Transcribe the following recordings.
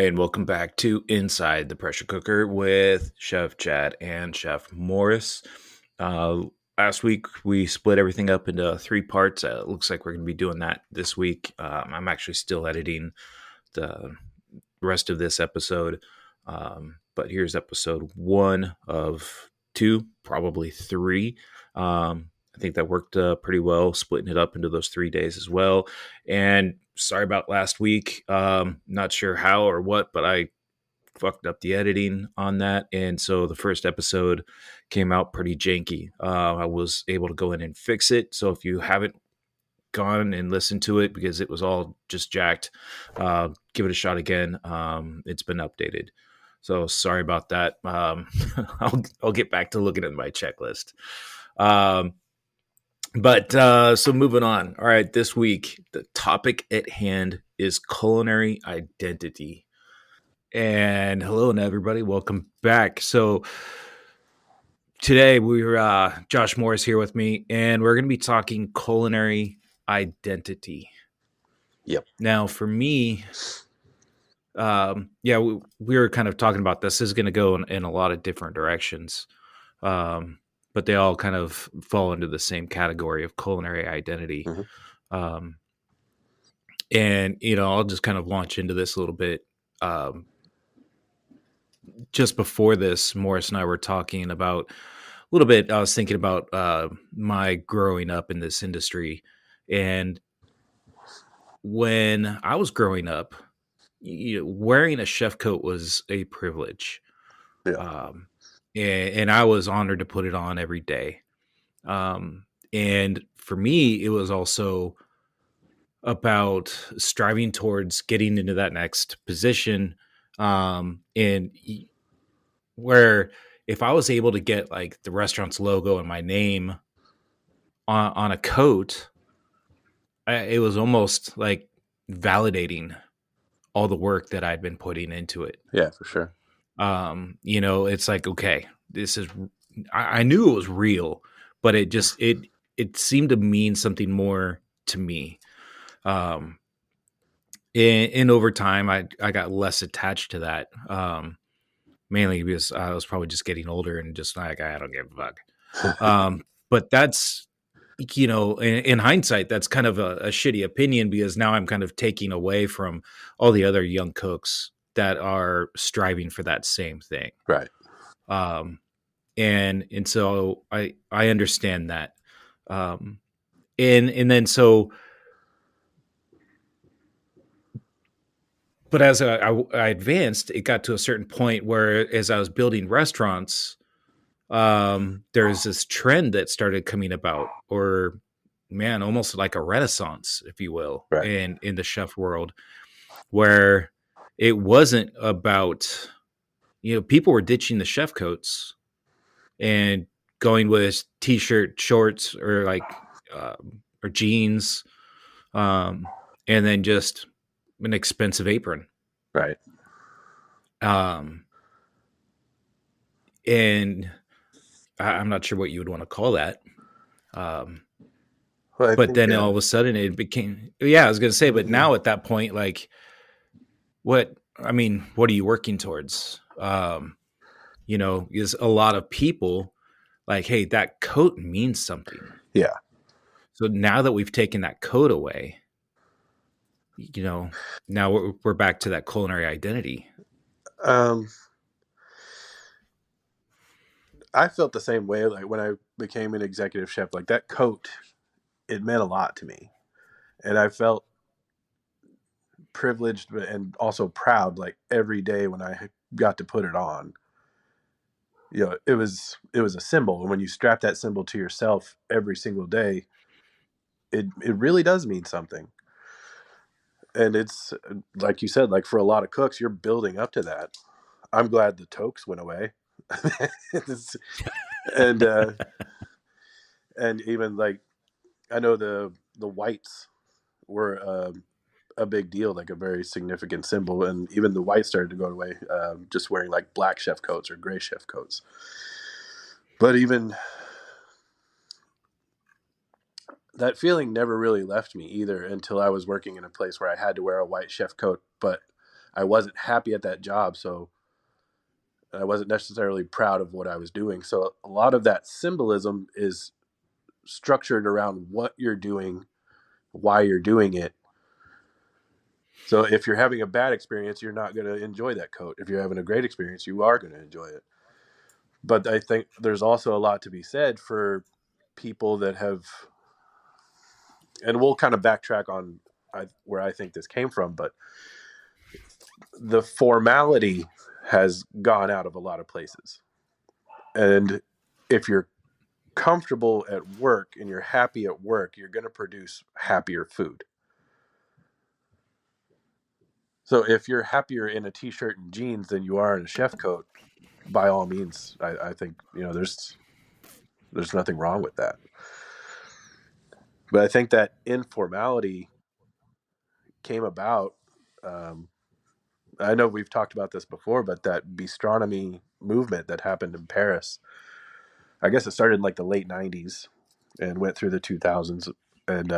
And welcome back to Inside the Pressure Cooker with Chef Chad and Chef Morris. Uh, Last week, we split everything up into three parts. It looks like we're going to be doing that this week. I'm actually still editing the rest of this episode. But here's episode 1 of 2, probably 3. I think that worked pretty well, splitting it up into those 3 days as well. And sorry about last week. Not sure how or what, but I fucked up the editing on that. And so the first episode came out pretty janky. I was able to go in and fix it. So if you haven't gone and listened to it because it was all just jacked, give it a shot again. It's been updated. So sorry about that. I'll get back to looking at my checklist. So moving on. All right, this week, the topic at hand is culinary identity. And hello, and everybody, welcome back. So today we're Josh Morris here with me, and we're going to be talking culinary identity. Yep. Now, for me, we were kind of talking about this is going to go in a lot of different directions, but they all kind of fall into the same category of culinary identity. Mm-hmm. And I'll just kind of launch into this a little bit. Just before this, Morris and I were talking about a little bit. I was thinking about my growing up in this industry, and when I was growing up, wearing a chef coat was a privilege. Yeah. And I was honored to put it on every day. And for me, it was also about striving towards getting into that next position. And where if I was able to get like the restaurant's logo and my name on a coat, it was almost like validating all the work that I'd been putting into it. Yeah, for sure. It's like, okay, this is, I knew it was real, but it seemed to mean something more to me. And over time, I got less attached to that. Mainly because I was probably just getting older and just like, I don't give a fuck. But that's, in hindsight, that's kind of a shitty opinion because now I'm kind of taking away from all the other young cooks that are striving for that same thing. Right. And so I understand that. And then so, but as I advanced, it got to a certain point where as I was building restaurants, there's this trend that started coming about, or man, almost like a renaissance, if you will, Right. in the chef world, where it wasn't about, people were ditching the chef coats and going with t-shirt, shorts, or like or jeans, and then just an expensive apron. Right. And I'm not sure what you would want to call that. Well, But then all of a sudden it became, I was going to say, but now at that point, like what are you working towards? Is a lot of people like, hey, that coat means something. Yeah. So now that we've taken that coat away, now we're back to that culinary identity. I felt the same way. Like when I became an executive chef, like that coat, it meant a lot to me, and I felt privileged and also proud. Like every day when I got to put it on, it was a symbol, and when you strap that symbol to yourself every single day, it really does mean something. And it's like you said, like for a lot of cooks, you're building up to that. I'm glad the toques went away. and and even like I know the whites were a big deal, like a very significant symbol, and even the whites started to go away, just wearing like black chef coats or gray chef coats. But even that feeling never really left me either until I was working in a place where I had to wear a white chef coat, but I wasn't happy at that job, so I wasn't necessarily proud of what I was doing. So a lot of that symbolism is structured around what you're doing, why you're doing it. So if you're having a bad experience, you're not going to enjoy that coat. If you're having a great experience, you are going to enjoy it. But I think there's also a lot to be said for people that have, and we'll kind of backtrack on where I think this came from, but the formality has gone out of a lot of places. And if you're comfortable at work and you're happy at work, you're going to produce happier food. So if you're happier in a t-shirt and jeans than you are in a chef coat, by all means, I think there's nothing wrong with that. But I think that informality came about. Um, I know we've talked about this before, but that bistronomy movement that happened in Paris, I guess it started in like the late '90s and went through the 2000s, and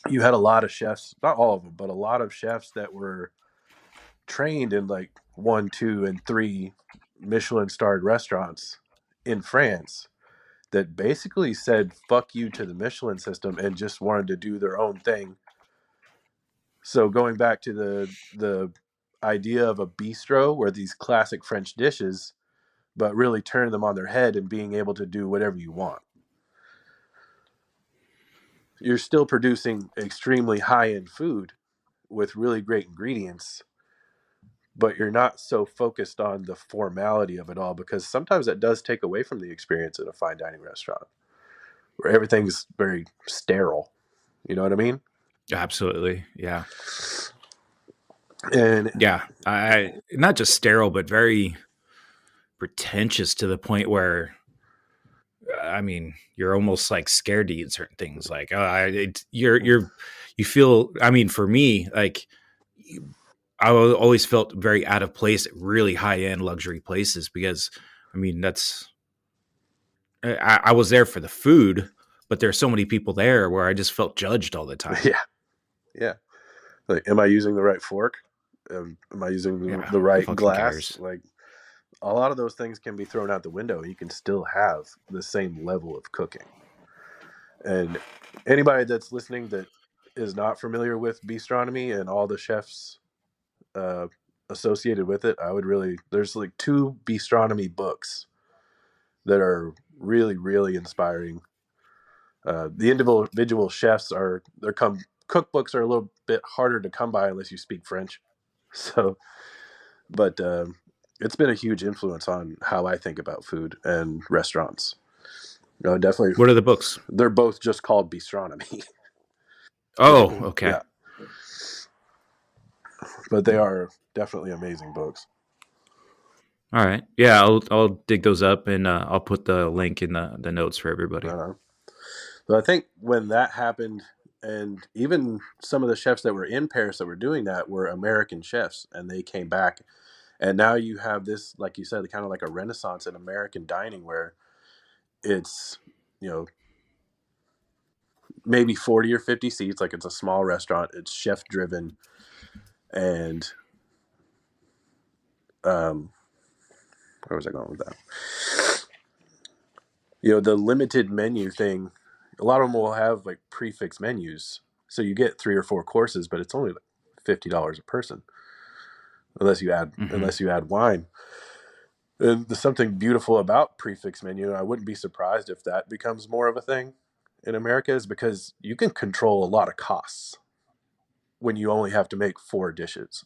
you had a lot of chefs, not all of them, but a lot of chefs that were trained in like 1, 2, and 3 Michelin starred restaurants in France that basically said fuck you to the Michelin system and just wanted to do their own thing. So going back to the idea of a bistro where these classic French dishes, but really turn them on their head and being able to do whatever you want. You're still producing extremely high end food with really great ingredients, but you're not so focused on the formality of it all, because sometimes that does take away from the experience at a fine dining restaurant where everything's very sterile. You know what I mean? Absolutely. Yeah. And Yeah. I not just sterile, but very pretentious to the point where I mean, you're almost like scared to eat certain things. Like, you feel. I mean, for me, like, I always felt very out of place at really high end luxury places because, I mean, I was there for the food, but there's so many people there where I just felt judged all the time. yeah, yeah. Like, am I using the right fork? Am I using Yeah, the who right fucking glass? cares? Like, a lot of those things can be thrown out the window. You can still have the same level of cooking. And anybody that's listening that is not familiar with bistronomy and all the chefs uh, associated with it, I would really, there's like 2 bistronomy books that are really, really inspiring. The individual chefs are, cookbooks are a little bit harder to come by unless you speak French. So, but it's been a huge influence on how I think about food and restaurants. Definitely, What are the books? they're both just called bistronomy. Oh, okay. Yeah, but they are definitely amazing books. All right. Yeah, I'll dig those up and I'll put the link in the notes for everybody. Uh, so I think when that happened, and even some of the chefs that were in Paris that were doing that were American chefs, and they came back, and now you have this, like you said, kind of like a renaissance in American dining where it's you know maybe 40 or 50 seats, like it's a small restaurant, it's chef driven, and um, where was I going with that? The limited menu thing, a lot of them will have like prefix menus. So you get 3 or 4 courses, but it's only like $50 a person, Hmm. unless you add wine. And there's something beautiful about prefix menu, and I wouldn't be surprised if that becomes more of a thing in America, is because you can control a lot of costs when you only have to make 4 dishes,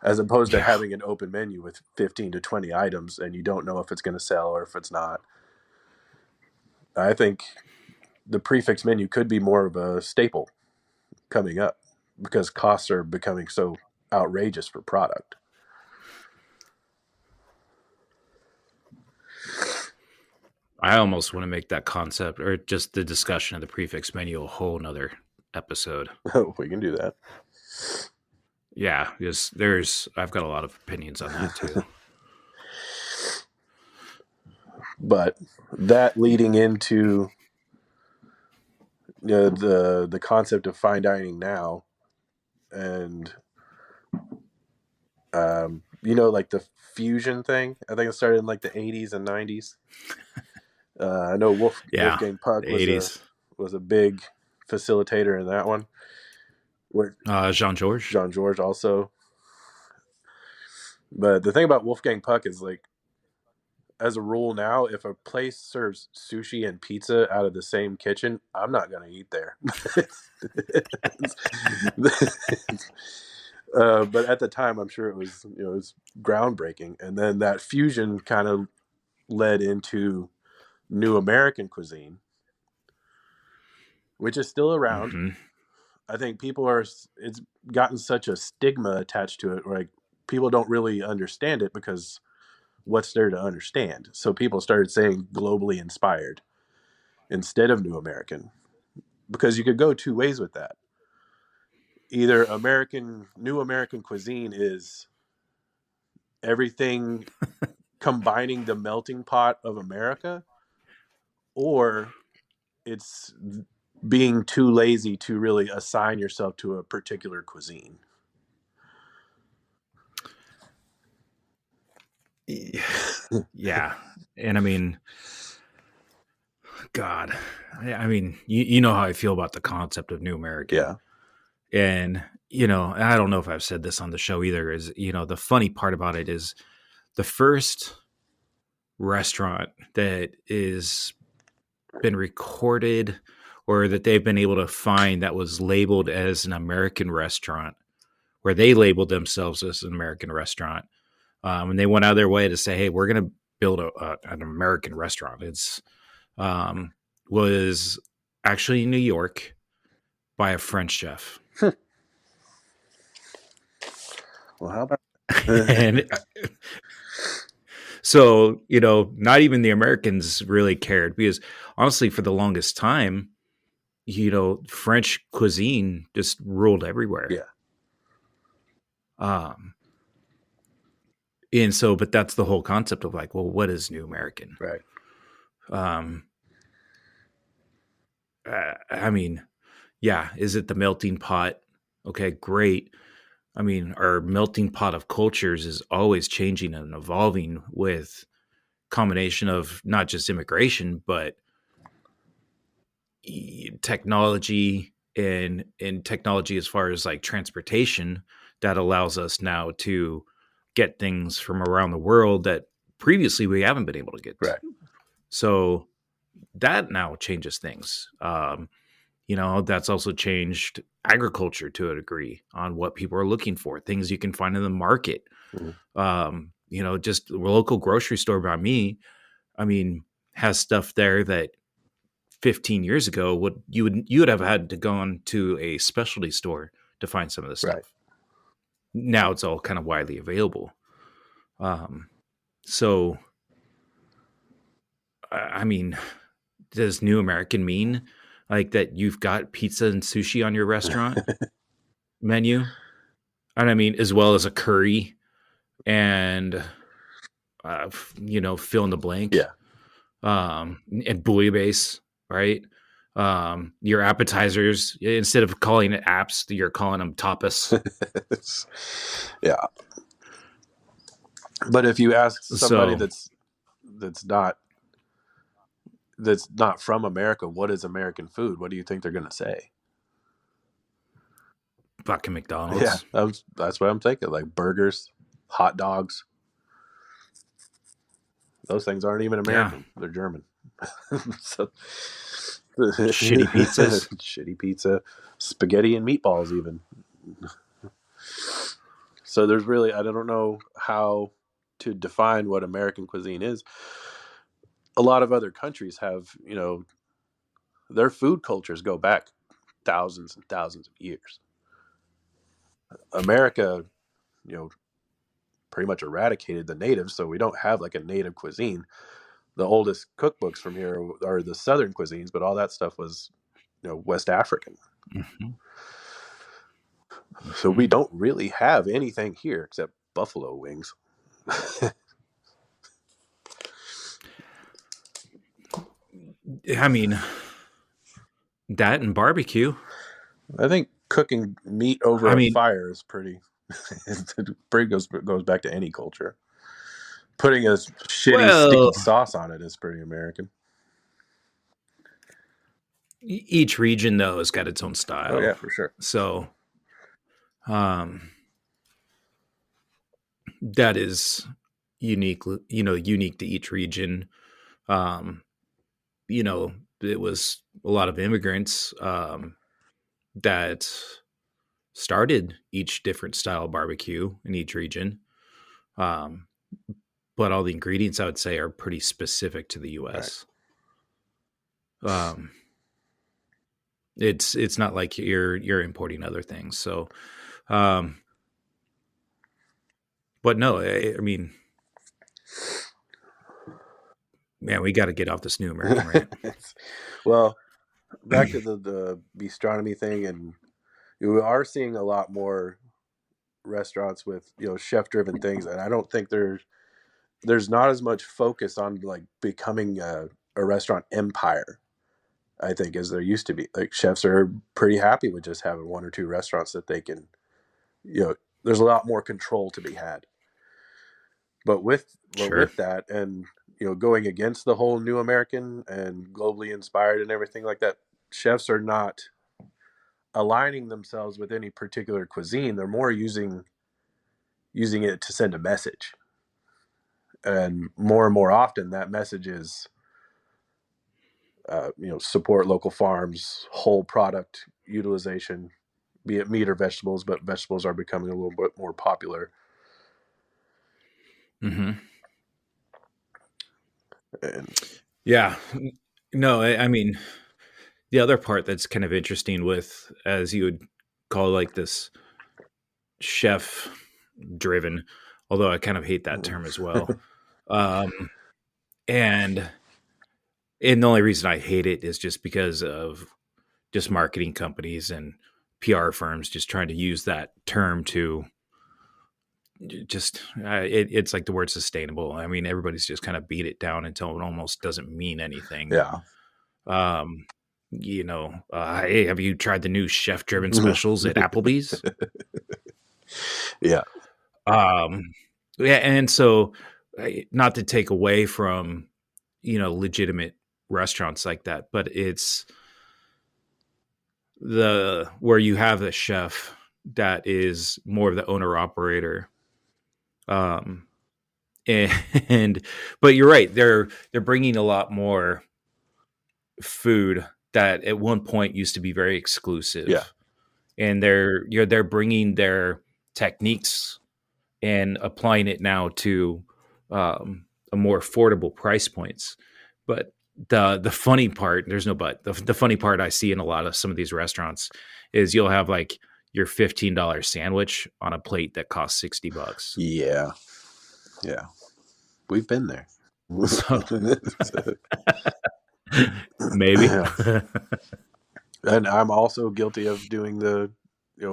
as opposed to Yeah. having an open menu with 15 to 20 items and you don't know if it's going to sell or if it's not. I think the prefix menu could be more of a staple coming up because costs are becoming so outrageous for product. I almost want to make that concept or just the discussion of the prefix menu a whole nother episode. We can do that. Yeah, because I've got a lot of opinions on that too. But that leading into the concept of fine dining now, and Like the fusion thing. I think it started in like the 80s and 90s. I know Yeah, Wolfgang the Puck '80s. was a big facilitator in that one. Where Jean Georges. John George also. But the thing about Wolfgang Puck is like, as a rule now, if a place serves sushi and pizza out of the same kitchen, I'm not going to eat there. But at the time, I'm sure it was groundbreaking. And then that fusion kind of led into new American cuisine, which is still around. Mm-hmm. I think it's gotten such a stigma attached to it. Like, people don't really understand it because what's there to understand? So people started saying globally inspired instead of new American, because you could go two ways with that. Either new American cuisine is everything combining the melting pot of America, or it's being too lazy to really assign yourself to a particular cuisine. Yeah, and I mean, God, I mean, you know how I feel about the concept of New American, Yeah, and I don't know if I've said this on the show either. Is the funny part about it is the first restaurant that is been recorded or that they've been able to find that was labeled as an American restaurant, where they labeled themselves as an American restaurant, and they went out of their way to say, "Hey, we're going to build an American restaurant." It's um, was actually in New York by a French chef, well, how about and so not even the Americans really cared, because honestly, for the longest time, French cuisine just ruled everywhere. yeah, Um, and so, but that's the whole concept of like, well, what is New American? right, Um, I mean, yeah, is it the melting pot? Okay, great. I mean, our melting pot of cultures is always changing and evolving with combination of not just immigration, but technology and technology as far as like transportation that allows us now to get things from around the world that previously we haven't been able to get. right. So that now changes things. That's also changed agriculture to a degree on what people are looking for, things you can find in the market. Mhm. Just the local grocery store by me, I mean, has stuff there that 15 years ago you would have had to go on to a specialty store to find some of the Right. stuff. Now it's all kind of widely available. Um, so I mean, does New American mean like that you've got pizza and sushi on your restaurant menu? And I mean, as well as a curry and fill in the blank, Yeah. and bouillabaisse, right? Your appetizers, instead of calling it apps, you're calling them tapas. Yeah. But if you ask somebody So that's not that's not from America, what is American food? What do you think they're going to say? fucking Yeah, McDonald's. that's what I'm thinking. Like burgers, hot dogs. Those things aren't even Yeah. American. They're German. So, Shitty pizzas. shitty pizza, spaghetti and meatballs even. So there's really, I don't know how to define what American cuisine is. A lot of other countries have, their food cultures go back thousands and thousands of years. America, you know, pretty much eradicated the natives, so we don't have like a native cuisine. The oldest cookbooks from here are the southern cuisines, but all that stuff was, West African. Mm-hmm. So we don't really have anything here except buffalo wings. I mean, that and barbecue. I think cooking meat over I a mean, fire is pretty. Brie goes back to any culture. Putting a shitty Well, sticky sauce on it is pretty American. each region though has got its own Oh style, yeah, for sure. so um, that is unique. Unique to each region. Um, it was a lot of immigrants that started each different style barbecue in each region. Um, but all the ingredients I would say are pretty specific to the Right. U.S. Um, it's not like you're importing other things. So, um, but no, I mean, man, we got to get off this new American rant. Well, back to the bistronomy thing, and we are seeing a lot more restaurants with chef driven things, and I don't think there's not as much focus on like becoming a restaurant empire. I think as there used to be. Like chefs are pretty happy with just having one or two restaurants that they can, there's a lot more control to be had. But Sure. with that, and going against the whole new American and globally inspired and everything like that, chefs are not aligning themselves with any particular cuisine. They're more using it to send a message, and more often that message is support local farms, whole product utilization, be it meat or vegetables, but vegetables are becoming a little bit more popular. Mm-hmm. And Yeah. No, I mean, the other part that's kind of interesting with, as you would call like this chef driven, although I kind of hate that term as well. Um, and and the only reason I hate it is just because of just marketing companies and PR firms just trying to use that term to just it's like the word sustainable. I mean, everybody's just kind of beat it down until it almost doesn't mean anything. yeah. Um, hey, have you tried the new chef driven specials at Applebee's? Yeah. Um, yeah, and so not to take away from legitimate restaurants like that, but it's the where you have a chef that is more of the owner operator. Um, and but you're right, they're bringing a lot more food that at one point used to be very Yeah. exclusive, and they're bringing their techniques and applying it now to a more affordable price points. But the funny part, there's no but. The funny part I see in a lot of some of these restaurants is you'll have like your $15 sandwich on a plate that costs $60. Yeah. Yeah. We've been there. So maybe. Yeah. And I'm also guilty of doing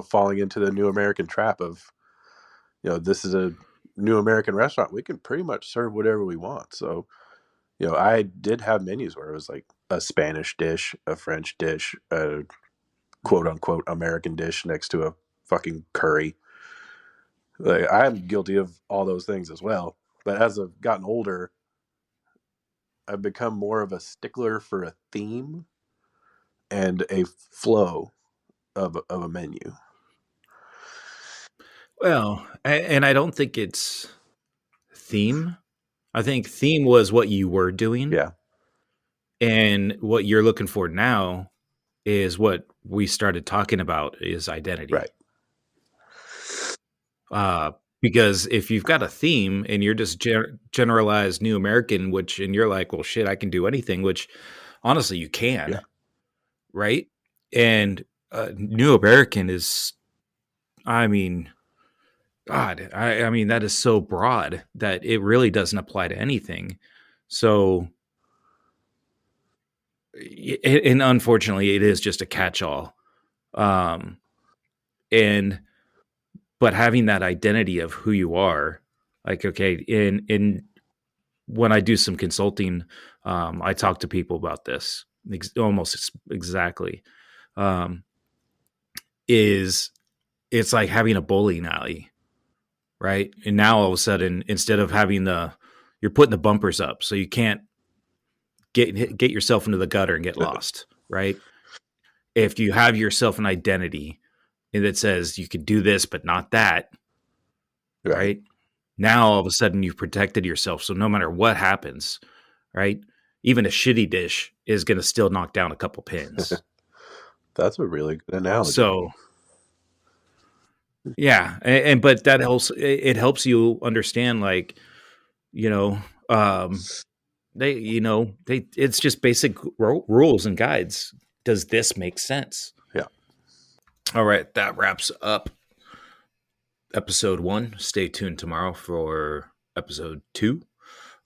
falling into the new American trap of, this is a new American restaurant. We can pretty much serve whatever we want. So, I did have menus where it was like a Spanish dish, a French dish, a quote unquote American dish next to a fucking curry. Like, I'm guilty of all those things as well. But as I've gotten older, I've become more of a stickler for a theme and a flow of a menu. Well, and I don't think it's theme. I think theme was what you were doing, Yeah. and what you're looking for now is what we started talking about is Right. identity. Uh, because if you've got a theme and you're just generalized New American, which and you're like, well, shit, I can do anything, which honestly you Yeah. can, right? And New American is, I mean, God, I mean that is so broad that it really doesn't apply to anything. So, and unfortunately, it is just a catch-all. Um, and but having that identity of who you are, like okay, in when I do some consulting, I talk to people about this almost exactly. Um, is it's like having a bowling alley, right? And now all of a sudden, instead of having you're putting the bumpers up so you can't get yourself into the gutter and get lost, right? If you have yourself an identity that says you can do this but not that, Right. right? Now all of a sudden you've protected yourself, so no matter what happens, right? Even a shitty dish is going to still knock down a couple pins. That's a really good analogy. So yeah, and but that helps. It helps you understand, like, you know, um, they it's just basic rules and guides. Does this make sense? Yeah. All right, that wraps up episode 1. Stay tuned tomorrow for episode 2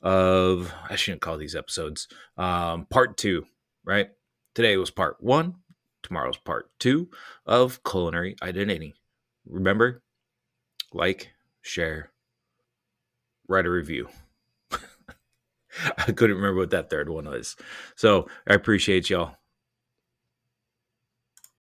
of, I shouldn't call these episodes, part 2, right? Today was part 1. Tomorrow's part 2 of Culinary Identity. Remember, like, share, write a review. I couldn't remember what that third one was. So I appreciate y'all.